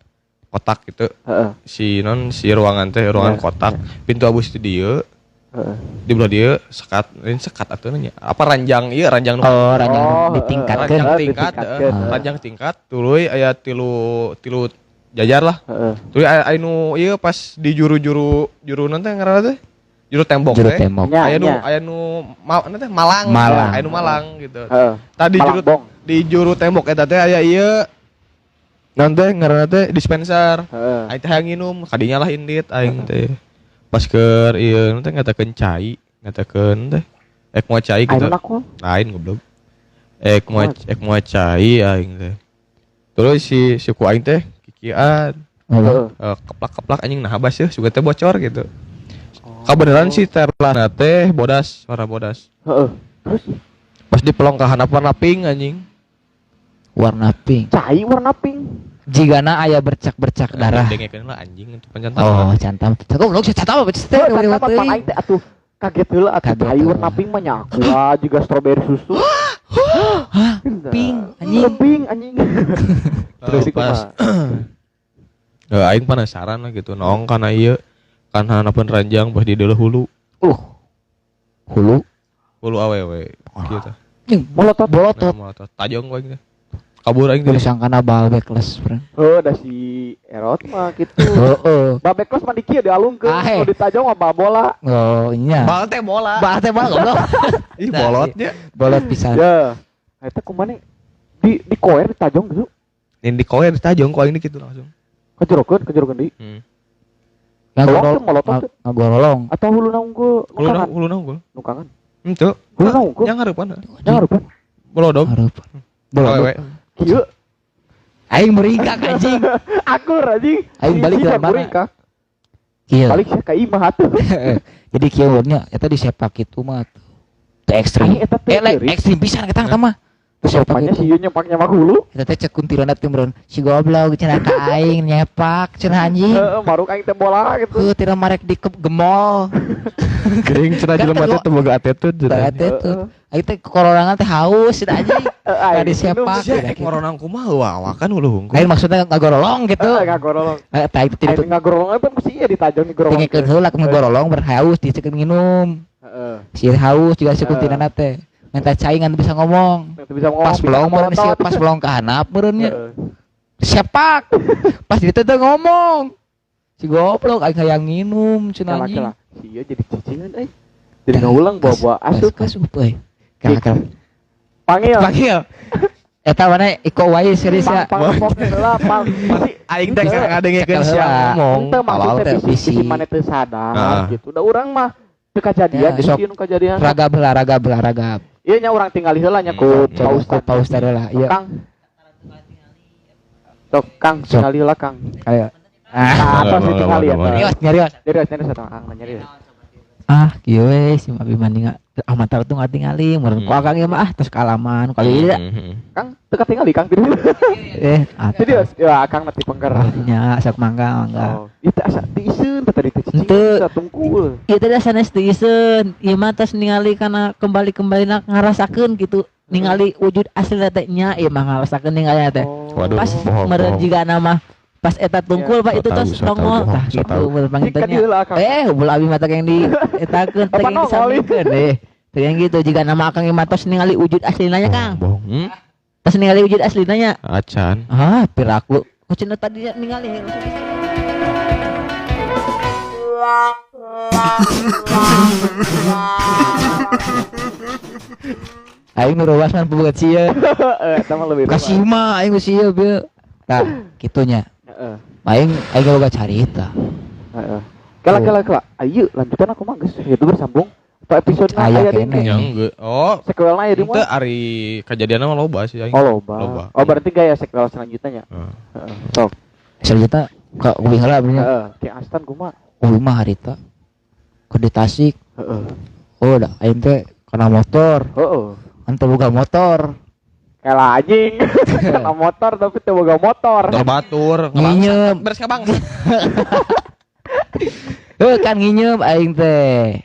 D: kotak gitu.
B: Heeh.
D: Si ruangan teh ruangan kotak. Pintu abus di dieu.
B: Heeh.
D: Di belah dieu sekat atuh nya. Apa ranjang ieu ranjang nu
A: Oh, ranjang
B: Oh,
A: ditingkatkeun.
D: ranjang tingkat,
B: ditingkatkeun.
D: ranjang tingkat, tuluy aya tilu jajar lah.
B: Heeh.
D: Tuluy aya nu ieu pas di juru nanti ngaranna teh. Juru tembok
A: Juru
D: teh.
A: tembok.
B: Nya,
D: Aya nu
B: nya.
D: teh malang.
A: Malang.
D: Aya nu malang gitu.
B: Heeh.
D: Tadi
B: Malangbong.
D: di juru tembok eta teh aya ieu nanti ngaranna teh dispenser.
B: Heeh.
D: Aing teh hayang nginum, kadinya lah indit aing teh. Pas keur ieu teh ngatakeun cai, ngatakeun teh moal cai gitu.
B: Ayeuna kok.
D: Lain goblok. Moal cai aing teh. Terus si ku aing teh kikian,
B: Heeh.
D: keplak-keplak anjing nah habas ya suga teh bocor gitu. Kabeneran si terlana teh bodas, warna bodas.
B: Heeh. Terus
D: Pas di pelongkahan apa warna pink anjing.
A: Warna pink.
B: cai warna pink.
A: Jigana aya bercak-bercak darah.
D: Dengekeun lah anjing itu pancantan.
A: Oh, cantam. Goblok si cantam apa teh?
B: Tata pan aing teh atuh kaget heula atuh
A: Kaget
B: cai
A: heula.
B: warna pink mah nyakua juga strawberry susu.
A: Pink, anjing.
B: Pink anjing.
D: Terus
B: pas
D: aing penasaran lah gitu nong kana ieu kan hanapeun ranjang pas di deuleuh hulu awewe gitu.
B: molotot.
A: Bolotot.
D: Nah, motor tajong gua aing teh. Kabur aing teh.
A: Disangkana balbekles, friend.
B: Oh, da si Erot mah gitu.
A: Heeh.
B: Babeklos mah di kieu dialungkeun,
A: Ah,
B: kalau ditajong mah bal bola.
A: Oh, iya.
D: Bal teh bola.
A: Bal teh bal goblok.
D: Ih bolotnya.
A: Bolot pisan.
B: Ya. Eta kumaha di koer ditajong gitu.
D: Ini di koer ditajong kok aing gitu langsung.
B: Kejerokeun di.
A: Ngagorol,
B: Molotot teh.
A: ngagorolong.
B: Atau huluna unggul, nukangan.
D: Huluna unggul.
B: Nukangan.
D: Henteu.
B: Huluna unggul.
D: Yang hareupan.
B: Jangan lupa.
D: Bolodog.
A: Hareup.
D: Awewe.
B: Kieu.
A: Aing meringkak anjing.
B: Akur anjing.
A: Aing balik ke mana? Kieu.
B: Balik sih ka imah atuh.
A: Jadi kieu nya eta disepak kitu mah. Teu ekstrim.
B: Aing eta teh geuring.
A: Ekstrim pisan eta mah. Disepak
B: Sopanya
A: kitu.
B: si ieu nyempaknya mah hulu.
A: Eta teh cek kuntilanak teh meureun. Si goblok cenah ka aing nyepak cenah anjing.
B: Heeh, maruk aing teh bola gitu.
A: Heuh tira marek di gemol.
D: Gering cenah jelema teh teu boga attitude.
A: Berarti tuh.
C: Aing teh kororangan teh haus dah anjing. Tadi sepak.
D: Sia corona kumaha wawakan uluh.
C: Lain maksudnya ngagorolong gitu.
B: Ngagorolong.
C: Tah itu tidak
B: Ngagorolong apa mesti ya ditajong nih gorolong.
C: tinggal heula ngagorolong berhaus dicekeun minum.
B: Heeh.
C: Si haus juga si kuntina teh. Minta caingan bisa ngomong.
B: Bisa ngomong.
C: Pas belum meureun si pas belum ka handap meureunnya. Sepak. Pas itu teh ngomong. Si goblok aing hayang nginum cenah anjing.
B: Si ieu jadi cicingan Jadi ngaulang bawa asup.
C: Asup euy. Kala-kala.
B: Panggil.
C: Eta mana Iko wae serius ya.
B: Pang heula pang.
D: Aing teh ngadengkeun sia ngomong.
B: Teu maksudnya
C: Awal teh
B: bisi
C: bisi.
B: mana teu sadar gitu. Da urang mah teu kajadian
C: Ya,
B: di
C: sok.
B: sieun kajadian.
C: Ragab heula.
B: Ieu nya urang tinggali heula nya ku
C: Pak Ustad lah. Iya.
B: Kang. Sok Kang tinggali heula Kang.
C: Ayo.
B: Atau si tinggali ya.
C: Nyarios.
B: Nyarios Kang nyarios.
C: Kieu we si Abimani amat tuh ngatingali meureun ku akang ieu mah terus kaalaman kali ieu.
B: Kang teu katingali Kang di Jadi ya Kang nanti pengker.
C: nya sok mangga.
B: Oh, itu asa diiseun tadi teh cicing
C: Henteu.
B: tungkul.
C: Ieu teh sanes teu iseun. Ieu mah tos ningali kana kembali-kembali ngarasakeun gitu. Ningali wujud asli teh nya ieu mah ngarasakeun ningali teh.
D: Waduh,
C: Pas
D: bohong,
C: meureun
D: bohong.
C: jiga nama pas eta tungkul Pak itu tos
D: So tahu,
C: nongol
D: bohong,
C: tah
D: so
C: gitu
D: tahu.
C: beul pangitnya.
B: heula, Kang.
C: Ulah abi mata yang di etakeun teh
B: Apa
C: yang
B: nongol,
C: disampingkeun teh yang gitu jika nama akang mah tos ningali wujud aslinanya Kang.
D: Bohong.
C: Pas ningali wujud aslinanya.
D: Acan.
C: Piraku. Kucina tadi ningali aing nu ruas mah buat sia.
B: Eta mah lebih
C: Kasih mah aing geus ieu bieu. Tah, kitunya.
B: Heeh.
C: Aing boga carita.
B: Heeh. Kala. Ayo lanjutan aku mah geus itu bersambung. Atau episode
C: Aya
B: aya di
C: kene.
D: Yang enggak. Oh,
B: sequelnya aya di
D: itu
B: mana?
D: ari kejadiannya mah loba sih aing.
B: Oh loba.
D: Loba.
B: Oh berarti gaya sequel selanjutnya.
D: Heeh.
B: Heeh. Sok.
C: Selanjutnya ka ubi heula bener.
B: Heeh. Ki Astan kumaha?
C: Ubi mah harita. Ke di Tasik.
B: Heeh.
C: Oh, da aing teh kana motor.
B: Heeh.
C: Ante boga motor.
B: Kalah anjing. Kena motor tapi teu boga motor.
D: Motor batur,
C: Nginyep.
D: beres ka bang.
C: Kan nginyep aing teh.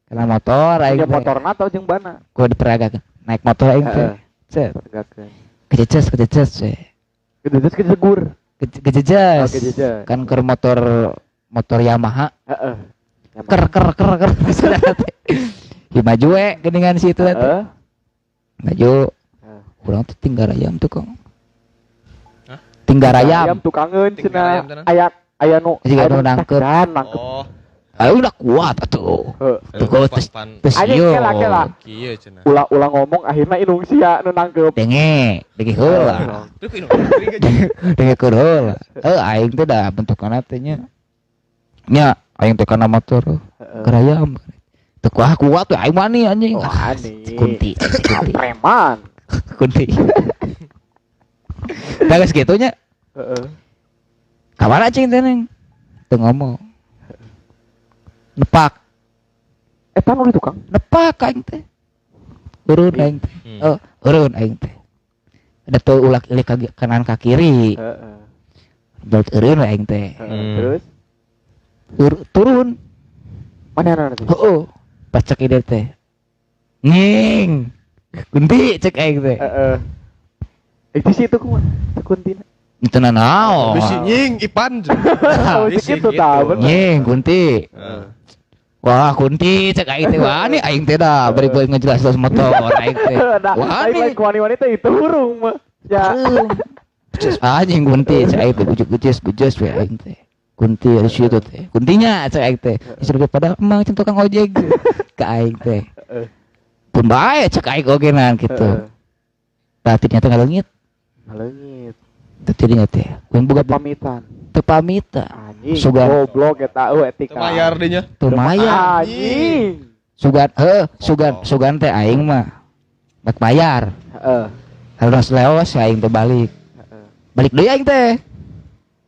C: Kana motor aing
B: Aya
C: teh.
B: motorna atau jeung bana?
C: Gua diperagakeun. Naik motor aing teh.
B: Heeh.
C: Cet.
B: Pergakeun.
C: Kececes we.
B: Gededes kejegur.
C: Kececes.
B: Oh, kececes.
C: Kan keur motor Yamaha.
B: Heeh.
C: Ker. Hi maju we geuningan si itu teh.
B: Heeh.
C: Maju. Urang tuh tinggarayam tuh Kang. Hah? Tinggarayam.
B: Ayam tukangeun
D: Tinggarayam
B: cenah.
D: tenan.
B: Aya nu
C: Jika nu nangkep.
B: nangkep.
D: Oh,
C: Ayo udah kuat atuh.
B: Heeh.
C: Tuh kau tes
B: Anjing
C: yo.
B: kela.
D: Kieu cenah.
B: Ulah ngomong akhirnya inung sia nu nangkep.
C: Denge heula.
D: Tuh pinu.
C: Denge heula. Aing teh da bentukanna teh nya. Nya aing teh kana motor. Gerayam. Teu kuat we aing mani anjing.
B: Wah, anjing.
C: Kunti.
B: Preman.
C: Kunti. Da geus kitu nya.
B: Heeh.
C: Kamana cing teh neng? Teu ngomong. Nepak.
B: Eta nu tukang.
C: Nepak aing teh. Urun aing teh. Urun aing teh. Ada tuh ulak ilik kanan ka kiri.
B: Heeh.
C: Balik urun aing teh.
B: Terus
C: Turun.
B: mana nanti?
C: Heeh. Pas cek ide teh. Nging. Kunti cek aing teh.
B: Heeh. Itu sih itu kumaha? Kuntina.
C: Itu nanaon.
D: Bisi nying Ipan.
B: Oh,
D: Bisi
B: itu tah bener.
C: Nging kunti. Wah, kunti cek aing teh wah ini aing teh dah bari poe ngejelas motor aing teh. Wah,
B: Aing lain wanita itu hurung mah. Ya.
C: Anjing kunti cek aing teh bujuk-bujuk we aing teh. Kunti ada situ teh. Kuntinya cek aing teh. Disuruh pada emang cen tukang ojek ke aing teh. Pun bae cek aing ogenan gitu. Tah ternyata ngaleungit.
B: Ngalengit.
C: Tadi nya teh. Yang boga
B: Pamitan.
C: teu pamita.
B: Anjing.
C: Sugan.
B: Goblok eta etika.
D: Bayar dinya.
C: Teu mayar.
B: Anjing.
C: Sugan teh aing mah. Bak bayar.
B: Heeh.
C: Harus leos aing teh balik. Balik deui aing teh.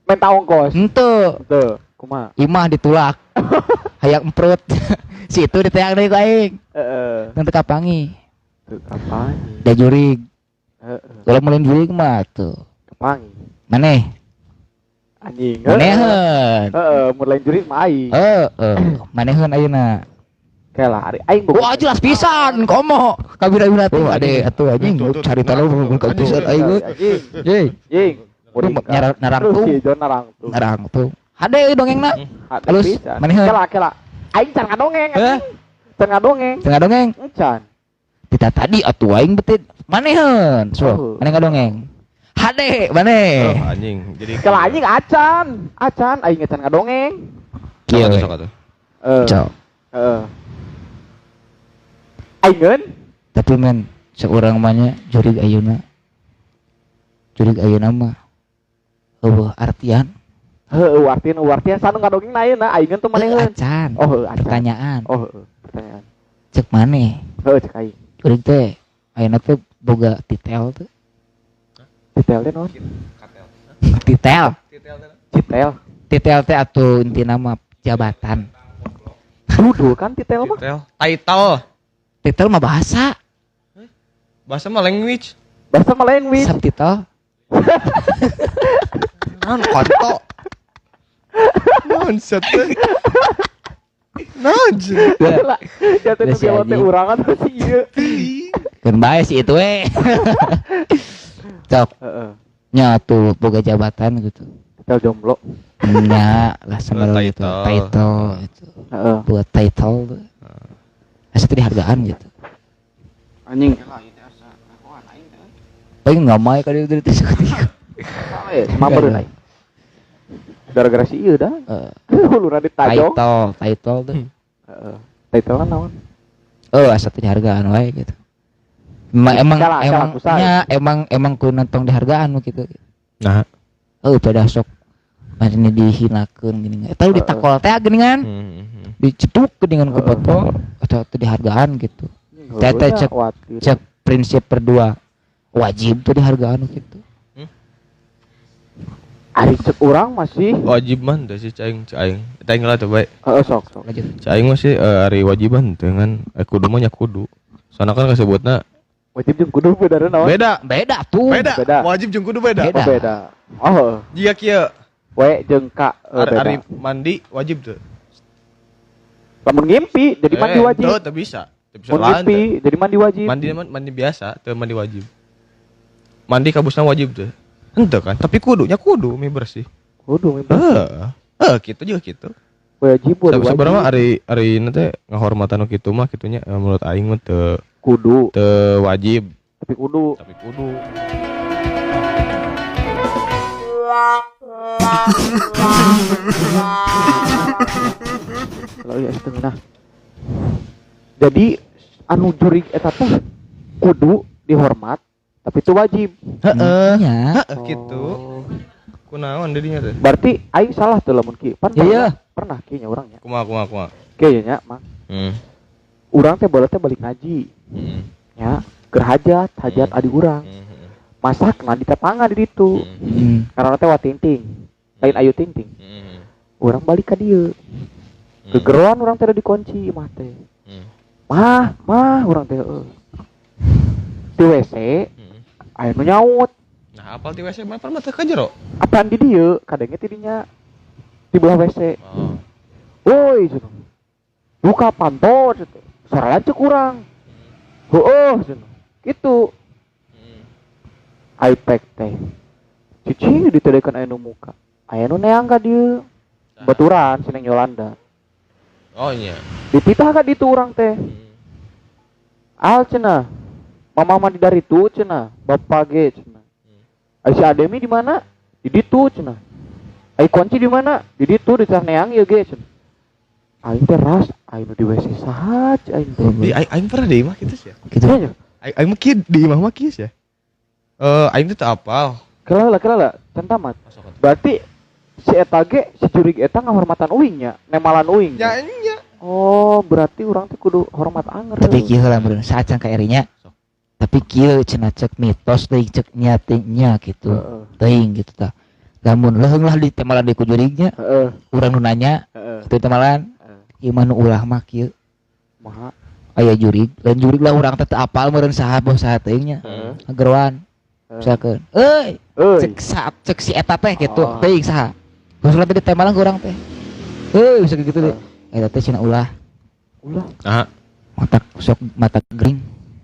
B: Minta ongkos.
C: Henteu.
B: Tuh, kumaha?
C: Imah ditulak. Hayang emprut. Situ diteang deui ku aing.
B: Heeh.
C: Teu kapangi.
B: Tuh kapan?
C: Da jurig.
B: Heeh.
C: Kalau mulai jurig mah tuh.
B: Kapangi.
C: Maneh.
B: Anjing.
C: Maneheun.
B: Heeh, mulai juri mah aing.
C: Maneheun ayeuna.
B: Kalah ari aing boga.
A: Wah jelas pisan komo kabira-bira teh ade atuh anjing cari tahu bukan pisan aing ge. Jeng
B: Jing.
A: narang tuh narang tuh hade dongengna halus maneheun
B: Kela aing can ngadongeng anjing. Can ngadongeng.
A: tengah dongeng
B: Can.
A: kita tadi atuh aing betit maneheun so maneh ngadongeng hade maneh
D: Oh, anjing. Jadi
B: Kela anjing acan aing can ngadongeng.
A: kieu
D: sok atuh.
A: cok
B: Heeh. Aingkeun
A: tapi men seorang manya jurig ayeuna mah eueuh artian
B: heueuh artian sanu ngadongeng na ayeuna aingkeun tuh maneheun.
A: acan
B: Oh heueuh acan.
A: pertanyaan
B: Pertanyaan.
A: cek maneh
B: Heueuh cek aing.
A: jurig teh ayeuna teh boga titel teh
B: Detail teh naon?
A: titel
B: Titel.
A: teh atuh intina mah jabatan
B: Kudu kan titel mah.
D: Title.
A: titel mah bahasa
D: Bahasa mah language.
B: Bahasa mah language.
A: subtitle
D: Naon konto. Naon set teh. Naon je.
B: Ya teh
A: Udah si
B: dia teh
A: anjing.
B: urangan tuh si ieu.
A: kan bae sih itu cok
B: Heeh.
A: nya tuh boga jabatan gitu
B: Titel jomblo.
A: nya lah sama gitu
D: Title.
A: title itu
B: Heeh.
A: buat title tuh asa teh dihargaan gitu
E: Anjing.
A: paling nggak mau kali dari itu
B: Sama beureun aing. Gara-gara si ieu dah. Ulurna ditajong.
A: title tuh
B: Heeh. Titel naon?
A: asa teh dihargaan wae gitu emang
B: Kalah, kusah.
A: emang ku nonton dihargaan gitu
D: Nah.
A: pada sok macam dihinakeun gini eta ditakol teh geuningan diceduk geuningan ku foto atau dihargaan gitu teh cek prinsip berdua wajib tuh dihargaan gitu
B: Ari cek urang masih
D: Wajib man teh si caing. Teh lah teh bae.
B: heeh sok.
A: lanjut
D: Caing mah sih ari wajiban dengan kudu mah nya kudu. Soalnya kan kasebutna
B: Wajib jeung kudu beda naon?
A: beda tuh
B: Beda.
D: Wajib jeung kudu beda.
A: Beda.
B: Beda. Oh,
D: Jika kieu
B: we jeung ka
D: ari
B: beda.
D: mandi wajib tuh.
B: Lamun ngimpi jadi mandi wajib.
D: Teu bisa. Teu bisa
B: Mun
D: lahan.
B: ngimpi jadi mandi wajib.
D: Mandi biasa, teu mandi wajib. Mandi kabusna wajib tuh. Henteu kan, tapi kudunya kudu mi bersih.
B: Kudu ngimpi.
D: Kitu juga kitu.
B: Wajib kudu.
D: Sebenarnya mah ari teh ngahormatan kitu mah kitunya menurut aing mah teu
B: Kudu,
D: wajib,
B: tapi kudu.
D: tapi kudu.
B: Kalau ya setengah. Jadi anu jurig eta teh kudu dihormat, tapi itu wajib.
A: nya
D: Gitu. Kunaon dedinya teh?
B: Berarti aing salah tuh lamun kieu. Pan
A: Iya.
B: pernah kieu nya urangnya.
D: Kumaha.
B: Kieu nya mah. Urang teh baru teh balik ngaji. Ya, keur hajat adi urang. Masak nah di tepangan di ditu. Karena teh watinting. Lain ayu ting-ting. Urang balik ka dieu. Gegeroan urang teh dikunci mah teh. Mah urang teh heeh. Di WC aya nu nyaut.
D: Nah, apal di WC mah pernah teh ka jero.
B: Apaan di dieu? Kadangnya tidinya di belah WC.
D: Oh.
B: Woi, cenah. Buka pantau cenah. Sorean cek urang. Heueuh cenah. Kitu. iPad teh. Cicing ditedekan aya nu muka. Aya nu neang ka dieu. Baturan sineng Yolanda.
D: Oh iya.
B: Dipitah ka ditu urang teh. Al cenah. Mama mandi dari tu cenah. Bapak ge cenah. Ai si Ademi di mana? Di ditu cenah. Ai kunci di mana? Di ditu di teh neang ieu ge cenah. Aing teh ras, aing nu di WC saha aing teh.
D: Di aing pernah di imah kitu sih.
A: gitu
B: Nya.
D: Aing mah kieu di imah mah kieu sih. Aing teh teu apal.
B: Kelala, can tamat. Berarti si eta ge si jurig eta ngahormatan uingnya, nemalan uing.
D: Nya.
B: Oh, berarti urang teh kudu hormat anger.
A: tapi kieu lah bener saat can ka erinya tapi kieu cenah cek mitos teuing cek nya gitu
B: Heeh.
A: teuing gitu tah lamun leung lah di temalan di kujurignya
B: Heeh.
A: urang nu nanya
B: Heeh.
A: teu temalan ieu mah nu ulah mah kieu
B: Maha.
A: aya jurig lain jurig lah urang teh teu apal meureun saha bos saha teuing nya
B: Heeh.
A: ngageroan misalkeun euy
B: Euy.
A: cek si eta teh gitu
B: Oh.
A: teuing saha bos urang teh di temalan ku urang teh bisa gitu deh eta teh cenah ulah
B: Ulah.
D: Nah,
A: mata gering.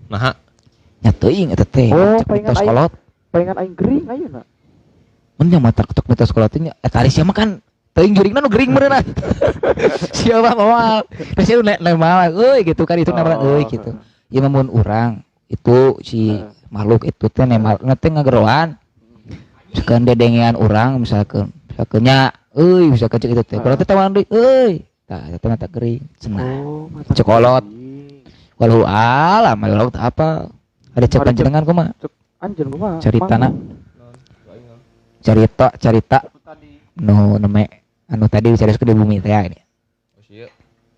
D: nah,
A: Nya teuing eta teh.
B: Oh,
A: Cek
B: palingan
A: mitos
B: aing.
A: kolot.
B: Pengen aing gering ayeuna.
A: Mun yang mata ketok mitos kolot nya tari sia mah kan teuing juringna nu gering meureunna. Siapa moal. Terus itu normal euy gitu kan itu nama euy gitu. Ieu mah mun urang itu si makhluk itu teh nemalna teh ngageroan. Misalkan dedengean urang misalkan nya euy misalkan cek itu teh. Kalau teh tawang deui euy. Tah eta mata gering cenah.
B: Oh, mata
A: Cekolot.
B: gering.
A: Walau alam laut apa ada cek panjenengan kumaha
B: Anjeun kumaha?
A: caritana cerita nu anu tadi dicarioskeun di bumi teh ya ini
D: oh sia.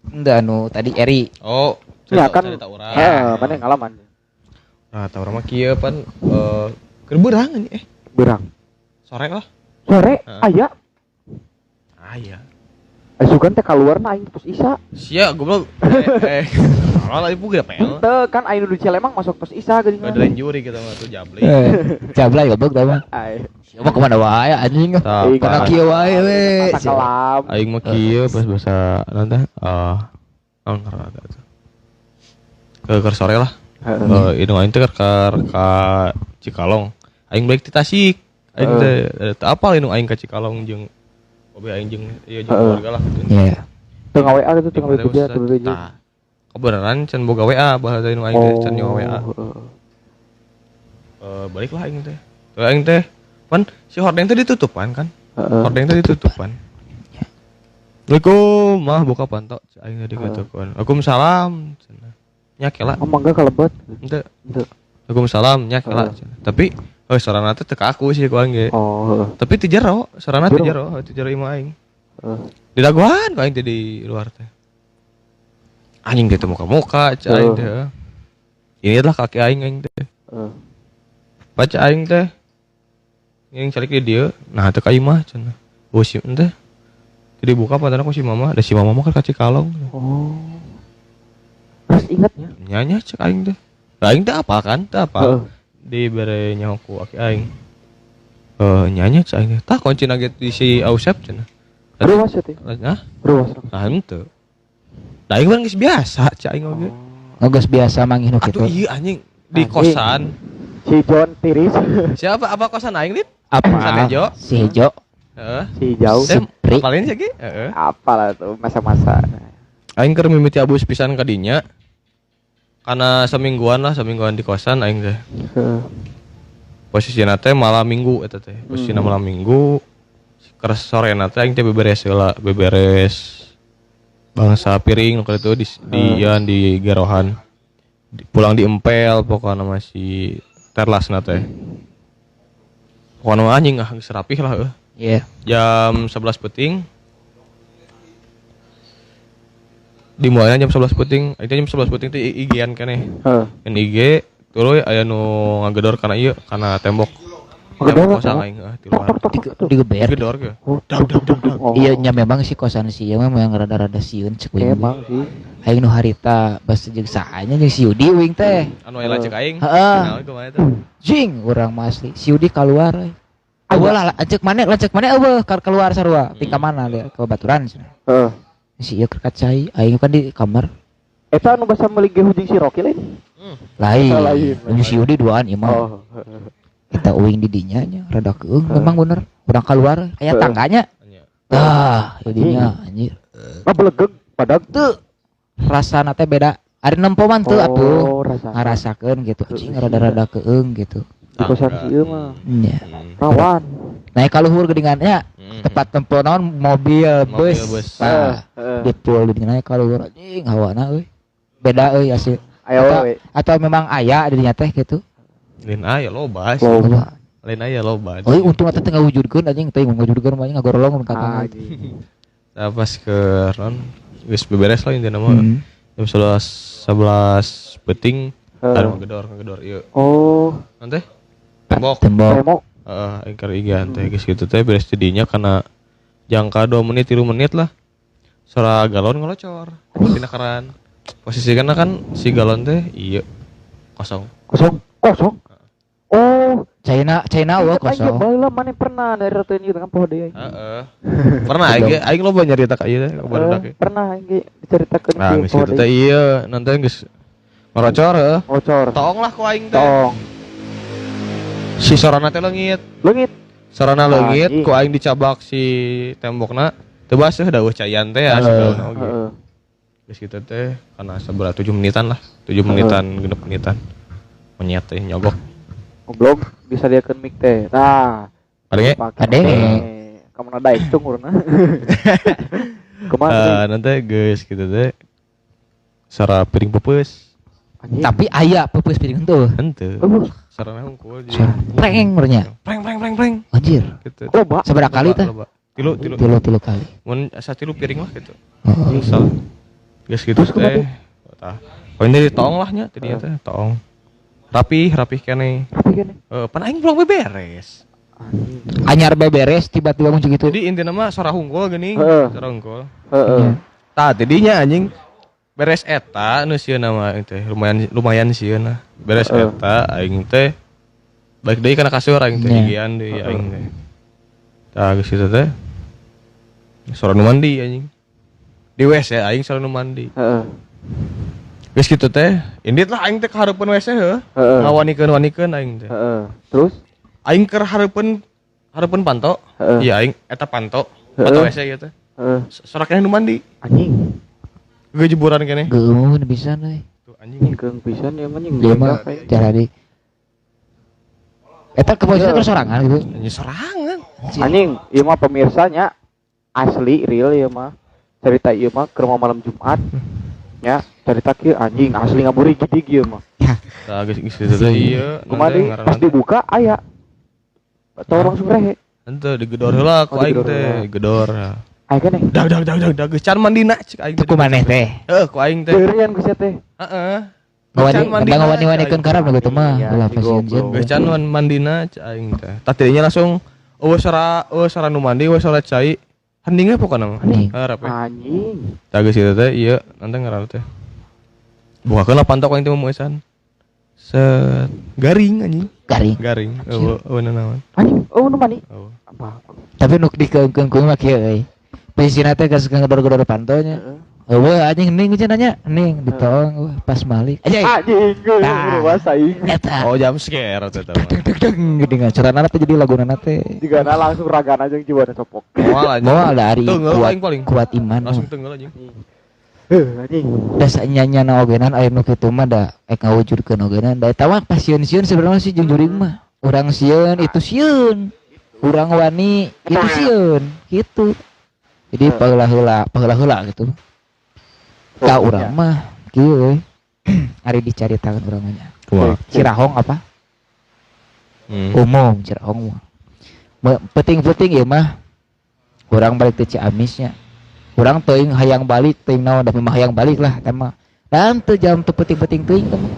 A: Enda anu tadi Eri
D: Oh,
B: Ya kan.
D: cerita urang.
B: Mana ngalaman.
D: Nah, tah urang mah kieu pan keur beurang ini
B: Berang.
D: sore lah.
B: Sore
D: Heeh.
B: aya.
D: Aya.
B: Sugan teh kaluarna aing pos Isa.
D: Sia goblok. Malah ibu gede pel.
B: Teu kan aing nu di Cilemang masuk pos Isa geuning.
D: Ada lain juri kita mah tuh jabli.
A: jablay goblok tah mah
B: Ai.
A: siapa kemana wae anjing
D: Tah,
A: kana kieu wae we
B: Masa kelam.
D: aing mah kieu pas bahasa naon teh naon ngaranna teh. Keur sore lah. Indung aing teh ka Cikalong. Aing balik ti Tasik. Aing teh teu apal indung aing ka Cikalong jeung obe aing jeung ieu jeung keluarga lah gitu.
A: iya
B: Teu WA gitu teu bebeja teu bebeja.
D: Tah. Kebenaran can boga WA bahasa indung aing teh can nyawa WA. Balik lah aing teh. Teu aing teh pan si hordeng teh ditutupan kan. Hordeng teh ditutupan. Assalamualaikum, mah buka pantok aing tadi katakan. Waalaikumsalam. Cenah. Nya kela.
B: Oh mangga kalebet.
D: Henteu.
B: Henteu.
D: Waalaikumsalam nya kela. Cenah. Tapi sorana teh teu ka aku sih ku aing ge.
B: Oh,
D: Tapi ti jero, sorana ti
B: Jero.
D: jero imah aing. Di daguan ku aing teh di luar teh. Anjing teh teu muka-muka cai aing teh. Ini adalah kaki aing teh. Baca aing teh. Yang cari ke dia, nah teu ka imah cenah. Oh si teh. Jadi buka pantana ku si mama, da si mama mah ka Cikalong.
B: Oh. Terus ingatnya?
D: Nyanya cek aing teh. Da aing teh apa kan? Teu apa. Di bere nyaho ku aki aing. Nyanya cek aing teh. Tah kunci nugget di si Ausep cenah.
B: Ruas ya teh.
D: Nah,
B: Ruas.
D: nah henteu. Da aing mah geus biasa cek aing oge.
A: ngegas biasa manggih nu kitu
D: Aduh iya anjing di
B: Anjing.
D: kosan.
B: Si John Tiris.
D: Siapa apa kosan aing Lid?
A: apa
D: Kosan Hejo.
A: si Hejo
D: Heeh.
B: Si Jauh.
D: Teh
A: Sepri.
D: apalin sih ge? Heeh.
B: Apalah tuh masa-masa.
D: Aing keur mimiti abus pisan ka dinya. Karena semingguan di kosan aing teh. Posisina teh malam minggu eta teh. Posisina malam minggu. Keras sorena teh aing teh beberes heula, beberes bangsa piring nu kitu di garohan. Pulang diempel pokokna masih terlasna teh. Pokokna anjing geus rapih lah heuh.
A: iya
D: Jam 11 peting. Dimulainya jam 11 peting. Itu jam 11 peting teh IG-an keneh. Yang IG tuluy aya nu ngagedor kana ieu kana tembok.
B: Ngagedor
D: Kosan
B: apa?
D: aing di luar.
A: digeber
D: Ngagedor ge.
A: iya nya memang si kosan si ieu mah memang rada-rada sieun cek we
B: Emang sih.
A: aing nu harita bas jeung saanya jeung si Yudi wing teh
D: Anu aya lacek aing.
A: Heeh.
D: Kenal kumaha eta?
A: jing urang mah asli si Yudi keluar eueuh lah lacek mana eueuh keluar sarua ti ka mana dia ke baturan cenah. Si ieu keur kacai aing kan di kamar
B: Eta anu basa meuli ge hujung si Rocky lain.
A: lain
B: Lain.
A: jeung si Yudi duaan ieu mah kita uing di dinya nya rada keung memang bener urang keluar aya tangganya
D: Anya.
A: tah dinya anjir
B: Ah belegeg padag
A: teu rasana teh beda ari nempoman teu atuh
B: rasa.
A: ngarasakeun gitu anjing rada-rada keung gitu
B: Di kosan si ieu mah
A: nya
B: rawan.
A: naik ka luhur geuningannya tempat tempo naon mobil
D: Mobil
A: bus
D: bus.
A: nah di pool di naik ka luhur anjing hawana euy beda euy asli
B: Ayo we.
A: atau memang aya di dinya teh gitu
D: Lain aya loba sih.
A: Loba.
D: Lain aya loba.
A: oh untung eta teh ngawujudkeun anjing teh ngawujudkeun mah ngagorolong ka tangan
B: Ah,
D: Pas ke non geus beberes lah intina mah.
A: Hmm.
D: Jam 11 peting ada ngegedor ieu.
B: Oh,
D: Nanti tembok.
B: tembok.
D: Heeh, aing keur igan teh geus kitu teh beres tidinya kana jangka 2 menit 3 menit lah. Suara galon ngelocor. Tina keran. Posisinya kan si galon teh ieu kosong.
B: Kosong. Oh,
A: China wah
B: ingat aja
A: kosong.
B: baheula mana pernah dari ratu ini dengan pohon deui.
D: Heeh. Pernah aing loba nyarita ka ieu teh ka barudak ge.
B: Pernah aing diceritakeun
D: Nah, geus kitu teh ieu nanti geus ngorocor heuh.
B: Ngocor.
D: Tong lah ku aing teh.
B: Tong.
D: Si sorana teh leungit.
B: Leungit.
D: Sorana leungit
B: Anjing.
D: ku aing dicabak si tembokna. Teu baseuh dawuh cayan teh ya saudara oge.
B: Heeh.
D: Geus kitu teh kana sabaraha 7 menitan lah. 7 menitan, 6 menitan. Monyet teh nyogok.
B: Goblok bisa diakeun mic teh. Nah,
D: Kadenge
A: Kadenge.
B: Kamu nada iktung urang. Kemana?
D: nanti geus kitu teh. Sara piring peupeus.
B: Anjing.
A: Tapi aya peupeus piring tuh.
D: Henteu.
B: Bagus.
D: Sarana hungkul
A: Preng murnya.
D: Preng.
A: Anjir.
D: Gitu.
B: Loba.
A: Seberapa kali teh?
D: Tilu.
A: Tilu kali.
D: Mun asa tilu piring lah gitu.
A: Oh.
D: Misal. Geus gitu
B: Terus
D: teh. Tah. Poin dari tong lah nya tadinya teh tong. Rapih keneh.
B: Tapi kan.
D: Pan aing belum beberes.
A: Anyar beberes tiba-tiba muncul gitu.
D: Jadi intinya mah sora hungkul geuning,
B: Heeh.
D: sora hungkul.
B: Heeh.
D: Tah tidinya anjing beres eta nu sieun nama teh lumayan sieun nah. Beres eta aing teh balik deui kana kasur aing teh gigian deui aing teh. Tah geus kitu teh. Sora nu mandi anjing. Di WC aing sora nu mandi.
B: Heeh.
D: Geus kitu teh, indit lah aing teh ka hareupeun WC heuh.
B: Heeh.
D: Ngawanikeun aing teh.
B: Heeh. Terus?
D: Aing keur hareupeun panto.
B: Heeh.
D: Iya aing eta panto
B: Heeh.
D: WC gitu.
B: Heeh.
D: Sora keneh nu mandi.
B: Anjing.
D: Ge jeburan keneh.
A: Geumun bisa euy.
D: Tuh anjing.
B: Keung pisan ya anjing.
A: Dia mah cara di eta keposisinya terus sorangan gitu.
D: Anjing sorangan.
B: Anjing, ieu mah pemirsanya asli real ieu mah. Cerita ieu mah ke rumah malam Jumat. Ya, cerita kieu anjing asli ngaburi gidig ieu mah.
D: Tah geus kitu teh ieu.
B: Kumaha deui pas dibuka aya. Torong surehe.
D: Henteu digedor heula ku
B: Oh,
D: aing
B: digedor
D: teh,
B: heula.
D: gedor.
B: Aya keneh.
D: Dag geus can mandina cek aing teh.
A: Ku maneh teh.
D: Heuh ku aing teh.
B: Beurian ku sia teh.
D: Heeh.
A: Ngawani-wanikeun karab nu gitu mah.
B: Ya,
A: Ulah
B: si
A: pasieun
B: goblok.
D: Geus can mandina cek aing teh. Tah tidinya langsung sora nu mandi sora cai. Hendingnya pokona mah.
A: Hending.
D: Harap.
B: Anjing.
D: Tah geus kitu teh ieu nanti ngaran teh. Bukakeun lah pantok aing teh moesan. Set garing anjing. Garing. Eueuh naon.
B: Anjing, oh nu mani.
D: Oh.
B: Apa?
A: Tapi nuk dikeungkeun ku mah kieu euy. Posisina teh geus ngedor-gedor pantonya. Eueuh anjing hening cenah nya. Hening ditong eueuh pas balik. Aja.
B: Anjing,
A: Tah.
B: bahasa Inggris.
A: Eta.
D: Oh jam scare eta mah.
A: Deng dengan carana teh jadi laguna teh.
B: Jigana langsung ragana jeung jiwana copok.
D: Moal anjing.
A: Moal dari
D: Teungeul
A: kuat
D: paling.
A: kuat iman.
D: Langsung teungeul anjing.
B: Anjing.
A: Da sanyanyana ogenan aya nu kitu mah da ngawujudkeun ogenan da eta mah pas sieun-sieun sebenarnya sih jeung juring mah. Urang sieun itu sieun. Urang wani itu sieun gitu. Jadi paheula gitu. Ka urang mah kieu euy. Ari dicaritakeun urang mah.
D: Kumaha?
A: Cirahong apa? Umum Cirahong mah. Penting-penting ieu mah. Urang balik teh Ciamisnya. Urang teuing hayang balik, teuing naon da memang hayang balik lah teh mah. Dan teu jam teu penting-penting teuing teh mah.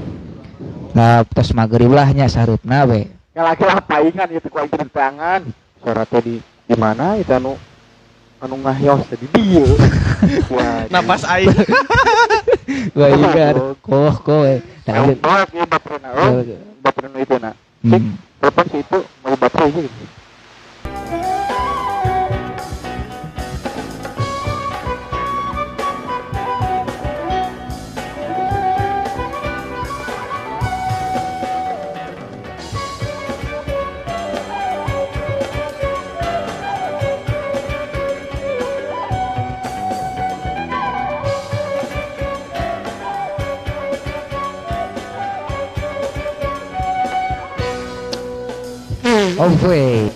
A: Nah, tos magrib lah nya sareupna we.
B: Laki-laki paingan itu ku aing tangan. Suara teh di mana itu anu ngahios teh di dieu. Wah.
D: Napas aing.
A: Wah iya koh we. Tah
B: Nah, ieu baterena. Oh, baterena itu na. Cek telepon si itu mau baterai gitu.
A: Oh wait.